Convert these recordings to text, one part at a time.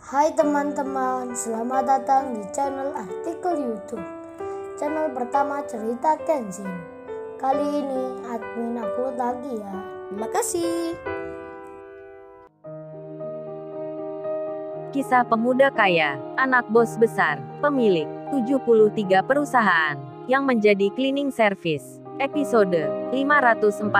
Hai teman-teman, selamat datang di channel artikel YouTube. Channel pertama cerita Kenshin. Kali ini admin upload lagi ya. Terima kasih. Kisah pemuda kaya, anak bos besar, pemilik 73 perusahaan, yang menjadi cleaning service. Episode 549.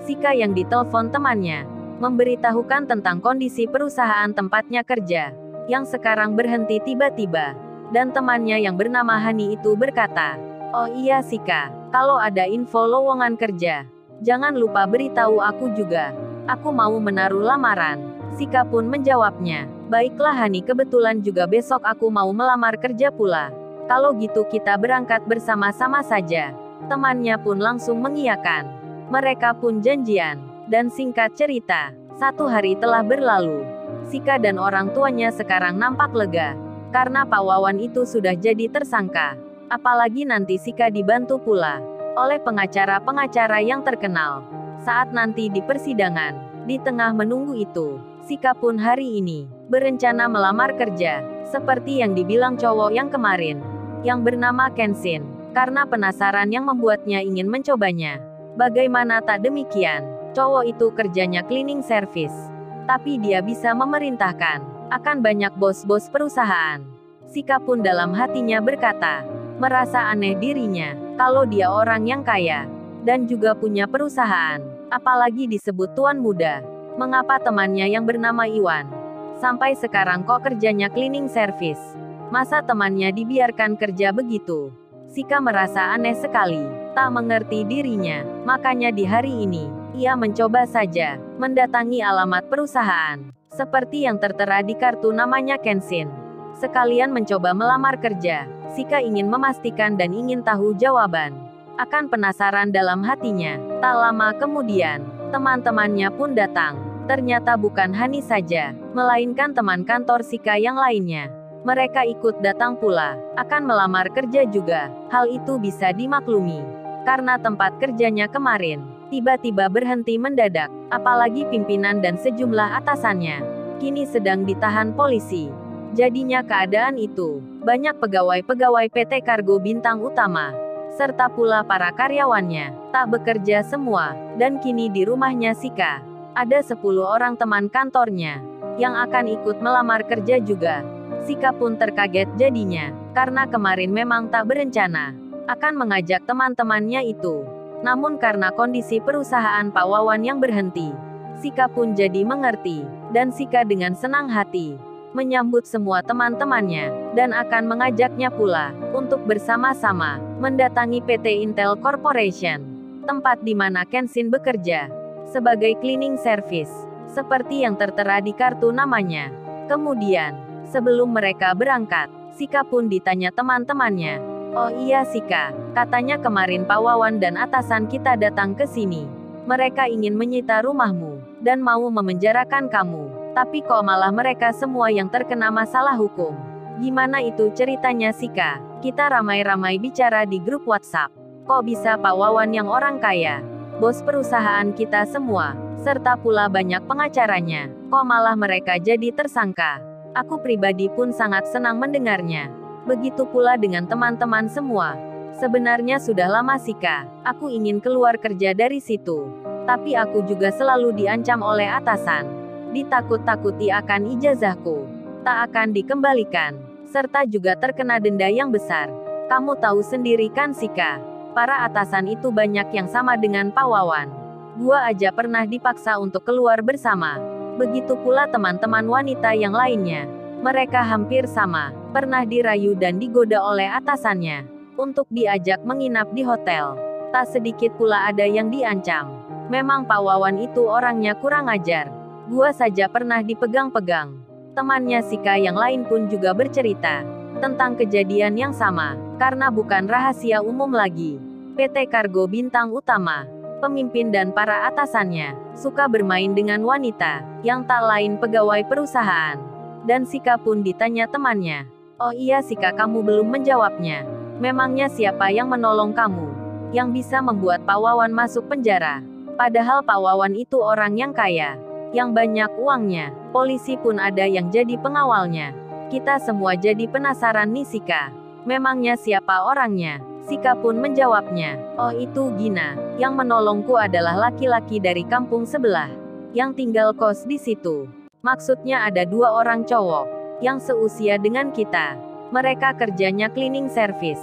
Sika yang ditelepon temannya, memberitahukan tentang kondisi perusahaan tempatnya kerja, yang sekarang berhenti tiba-tiba. Dan temannya yang bernama Hani itu berkata, "Oh iya Sika, kalau ada info lowongan kerja, jangan lupa beritahu aku juga. Aku mau menaruh lamaran." Sika pun menjawabnya, "Baiklah Hani, kebetulan juga besok aku mau melamar kerja pula. Kalau gitu kita berangkat bersama-sama saja." Temannya pun langsung mengiyakan. Mereka pun janjian. Dan singkat cerita, 1 hari telah berlalu. Sika dan orang tuanya sekarang nampak lega. Karena Pak Wawan itu sudah jadi tersangka. Apalagi nanti Sika dibantu pula oleh pengacara-pengacara yang terkenal. Saat nanti di persidangan, di tengah menunggu itu, Sika pun hari ini berencana melamar kerja. Seperti yang dibilang cowok yang kemarin, yang bernama Kenshin. Karena penasaran yang membuatnya ingin mencobanya. Bagaimana tak demikian? Cowok itu kerjanya cleaning service. Tapi dia bisa memerintahkan akan banyak bos-bos perusahaan. Sika pun dalam hatinya berkata, merasa aneh dirinya, kalau dia orang yang kaya, dan juga punya perusahaan, apalagi disebut tuan muda. Mengapa temannya yang bernama Iwan, sampai sekarang kok kerjanya cleaning service? Masa temannya dibiarkan kerja begitu? Sika merasa aneh sekali, tak mengerti dirinya. Makanya di hari ini, ia mencoba saja mendatangi alamat perusahaan, seperti yang tertera di kartu namanya Kenshin. Sekalian mencoba melamar kerja. Sika ingin memastikan dan ingin tahu jawaban akan penasaran dalam hatinya. Tak lama kemudian, teman-temannya pun datang. Ternyata bukan Hani saja, melainkan teman kantor Sika yang lainnya. Mereka ikut datang pula, akan melamar kerja juga. Hal itu bisa dimaklumi, karena tempat kerjanya kemarin tiba-tiba berhenti mendadak, apalagi pimpinan dan sejumlah atasannya kini sedang ditahan polisi. Jadinya keadaan itu, banyak pegawai-pegawai PT Kargo Bintang Utama, serta pula para karyawannya, tak bekerja semua, dan kini di rumahnya Sika, ada 10 orang teman kantornya, yang akan ikut melamar kerja juga. Sika pun terkaget jadinya, karena kemarin memang tak berencana akan mengajak teman-temannya itu. Namun karena kondisi perusahaan Pak Wawan yang berhenti, Sika pun jadi mengerti, dan Sika dengan senang hati menyambut semua teman-temannya, dan akan mengajaknya pula untuk bersama-sama mendatangi PT Intel Corporation, tempat di mana Kenshin bekerja sebagai cleaning service, seperti yang tertera di kartu namanya. Kemudian, sebelum mereka berangkat, Sika pun ditanya teman-temannya. "Oh iya Sika, katanya kemarin Pak Wawan dan atasan kita datang ke sini. Mereka ingin menyita rumahmu, dan mau memenjarakan kamu. Tapi kok malah mereka semua yang terkena masalah hukum. Gimana itu ceritanya Sika? Kita ramai-ramai bicara di grup WhatsApp. Kok bisa Pak Wawan yang orang kaya, bos perusahaan kita semua, serta pula banyak pengacaranya, kok malah mereka jadi tersangka? Aku pribadi pun sangat senang mendengarnya. Begitu pula dengan teman-teman semua. Sebenarnya sudah lama Sika, aku ingin keluar kerja dari situ. Tapi aku juga selalu diancam oleh atasan. Ditakut-takuti akan ijazahku tak akan dikembalikan, serta juga terkena denda yang besar. Kamu tahu sendiri kan Sika, para atasan itu banyak yang sama dengan Pak Wawan. Gua aja pernah dipaksa untuk keluar bersama. Begitu pula teman-teman wanita yang lainnya. Mereka hampir sama, pernah dirayu dan digoda oleh atasannya untuk diajak menginap di hotel. Tak sedikit pula ada yang diancam. Memang Pak Wawan itu orangnya kurang ajar. Gua saja pernah dipegang-pegang." Temannya Sika yang lain pun juga bercerita tentang kejadian yang sama, karena bukan rahasia umum lagi. PT Kargo Bintang Utama, pemimpin dan para atasannya, suka bermain dengan wanita, yang tak lain pegawai perusahaan. Dan Sika pun ditanya temannya. "Oh iya Sika, kamu belum menjawabnya. Memangnya siapa yang menolong kamu, yang bisa membuat Pak Wawan masuk penjara? Padahal Pak Wawan itu orang yang kaya. yang banyak uangnya. Polisi pun ada yang jadi pengawalnya. Kita semua jadi penasaran nih Sika. Memangnya siapa orangnya? Sika pun menjawabnya. Oh itu Gina. Yang menolongku adalah laki-laki dari kampung sebelah. Yang tinggal kos di situ. Maksudnya ada 2 orang cowok. Yang seusia dengan kita. Mereka kerjanya cleaning service.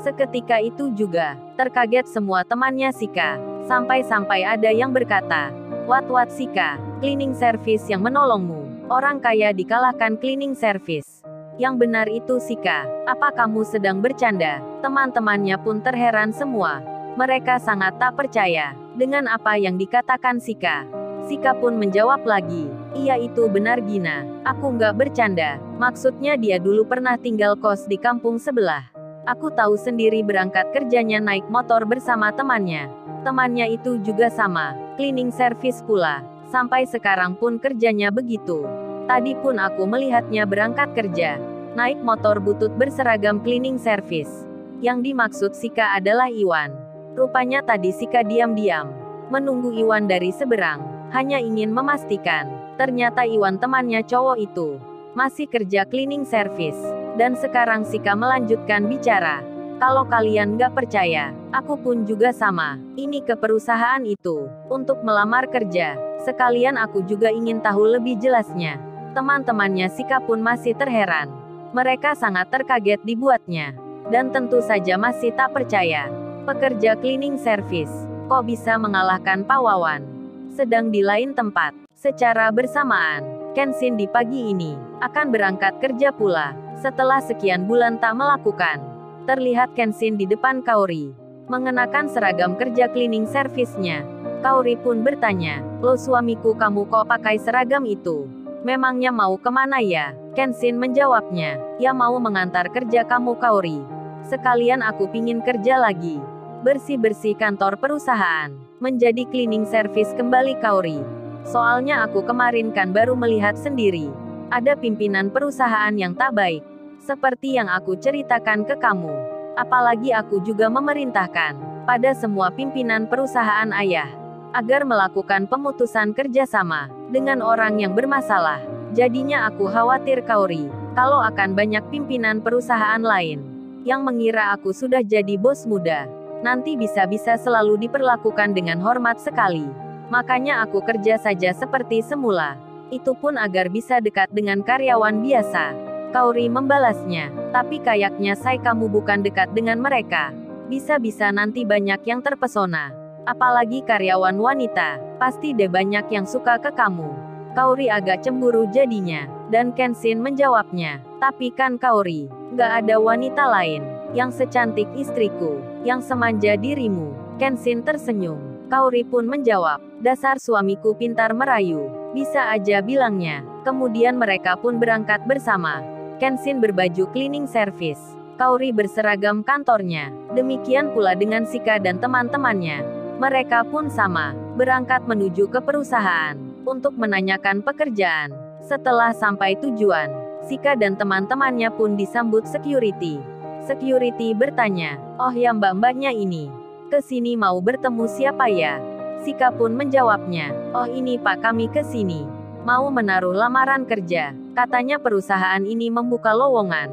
Seketika itu juga, terkaget semua temannya Sika. Sampai-sampai ada yang berkata, What Sika, cleaning service yang menolongmu. Orang kaya dikalahkan cleaning service. Yang benar itu Sika, apa kamu sedang bercanda? Teman-temannya pun terheran semua. Mereka sangat tak percaya dengan apa yang dikatakan Sika. Sika pun menjawab lagi, iya itu benar Gina, aku nggak bercanda. Maksudnya dia dulu pernah tinggal kos di kampung sebelah. Aku tahu sendiri berangkat kerjanya naik motor bersama temannya. Temannya itu juga sama, cleaning service pula. Sampai sekarang pun kerjanya begitu. Tadi pun aku melihatnya berangkat kerja. Naik motor butut berseragam cleaning service. Yang dimaksud Sika adalah Iwan. Rupanya tadi Sika diam-diam menunggu Iwan dari seberang. Hanya ingin memastikan, ternyata Iwan temannya cowok itu masih kerja cleaning service. Dan sekarang Sika melanjutkan bicara. Kalau kalian nggak percaya, aku pun juga sama. Ini ke perusahaan itu, untuk melamar kerja. Sekalian aku juga ingin tahu lebih jelasnya. Teman-temannya Sika pun masih terheran. Mereka sangat terkaget dibuatnya. Dan tentu saja masih tak percaya. Pekerja cleaning service, kok bisa mengalahkan Pak Wawan? Sedang di lain tempat, secara bersamaan, Kenshin di pagi ini akan berangkat kerja pula. Setelah sekian bulan tak melakukan, terlihat Kenshin di depan Kaori, mengenakan seragam kerja cleaning service-nya. Kaori pun bertanya, lo suamiku kamu kok pakai seragam itu? Memangnya mau kemana ya? Kenshin menjawabnya, ya mau mengantar kerja kamu Kaori. Sekalian aku pingin kerja lagi. Bersih-bersih kantor perusahaan. Menjadi cleaning service kembali Kaori. Soalnya aku kemarin kan baru melihat sendiri. Ada pimpinan perusahaan yang tak baik. Seperti yang aku ceritakan ke kamu. Apalagi aku juga memerintahkan pada semua pimpinan perusahaan ayah agar melakukan pemutusan kerjasama dengan orang yang bermasalah. Jadinya aku khawatir Kaori, kalau akan banyak pimpinan perusahaan lain yang mengira aku sudah jadi bos muda. Nanti bisa-bisa selalu diperlakukan dengan hormat sekali. Makanya aku kerja saja seperti semula. Itu pun agar bisa dekat dengan karyawan biasa. Kaori membalasnya, tapi kayaknya kamu bukan dekat dengan mereka. Bisa-bisa nanti banyak yang terpesona. Apalagi karyawan wanita, pasti deh banyak yang suka ke kamu. Kaori agak cemburu jadinya, dan Kenshin menjawabnya, tapi kan Kaori, nggak ada wanita lain yang secantik istriku, yang semanja dirimu. Kenshin tersenyum. Kaori pun menjawab, dasar suamiku pintar merayu. Bisa aja bilangnya. Kemudian mereka pun berangkat bersama. Kenshin berbaju cleaning service. Kaori berseragam kantornya. Demikian pula dengan Sika dan teman-temannya. Mereka pun sama, berangkat menuju ke perusahaan untuk menanyakan pekerjaan. Setelah sampai tujuan, Sika dan teman-temannya pun disambut security. Security bertanya, oh ya mbak-mbaknya ini, kesini mau bertemu siapa ya? Sika pun menjawabnya, oh ini pak kami kesini mau menaruh lamaran kerja. Katanya perusahaan ini membuka lowongan.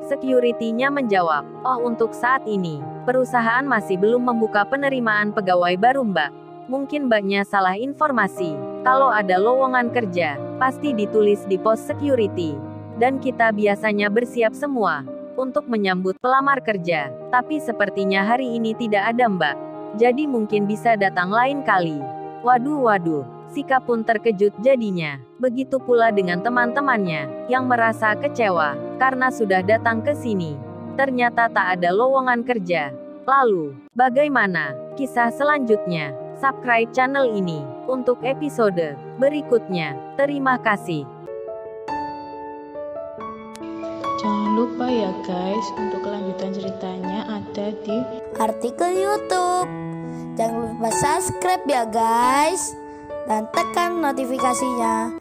Security-nya menjawab, oh untuk saat ini, perusahaan masih belum membuka penerimaan pegawai baru mbak. Mungkin mbaknya salah informasi. Kalau ada lowongan kerja, pasti ditulis di pos security. Dan kita biasanya bersiap semua untuk menyambut pelamar kerja. Tapi sepertinya hari ini tidak ada mbak. Jadi mungkin bisa datang lain kali. Waduh. Sika pun terkejut jadinya. Begitu pula dengan teman-temannya, yang merasa kecewa, karena sudah datang ke sini. Ternyata tak ada lowongan kerja. Lalu, bagaimana kisah selanjutnya? Subscribe channel ini, untuk episode berikutnya. Terima kasih. Jangan lupa ya guys, untuk kelanjutan ceritanya ada di artikel YouTube. Jangan lupa subscribe ya guys. Dan tekan notifikasinya